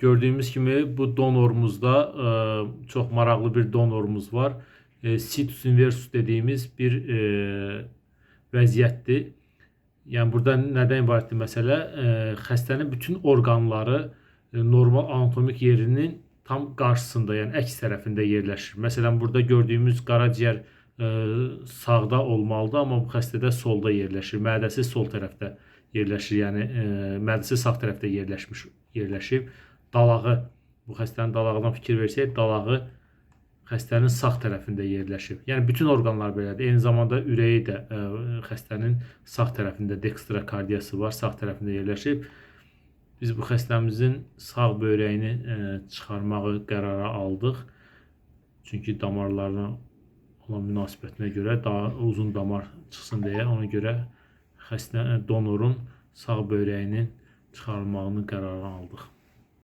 Gördüğümüz kimi bu donorumuzda çok maraqlı bir donorumuz var. Situs inversus dediğimiz bir vəziyyətdir. Yəni burada nədən ibarətdir məsələ? Xəstənin bütün orqanları normal anatomik yerinin tam qarşısında, yəni əks tərəfində yerləşir. Məsələn, burada gördüyümüz qaraciyər sağda olmalıdır, amma bu xəstədə solda yerləşir. Mədəsi sol tərəfdə yerləşir, yəni mədəsi sağ tərəfdə yerləşib. Dalağı, bu xəstənin dalağından fikir versək, dalağı xəstənin sağ tərəfində yerləşib. Yəni bütün orqanlar belədir. Eyni zamanda ürəyi də xəstənin sağ tərəfində, dekstrakardiyası var, sağ tərəfində yerləşib. Biz bu xəstəmizin sağ böyrəyini çıxarmağı qərara aldıq. Çünki damarlarına olan münasibətinə görə daha uzun damar çıxsın deyə, ona görə donorun sağ böyrəyinin çıxarılmağını qərara aldıq.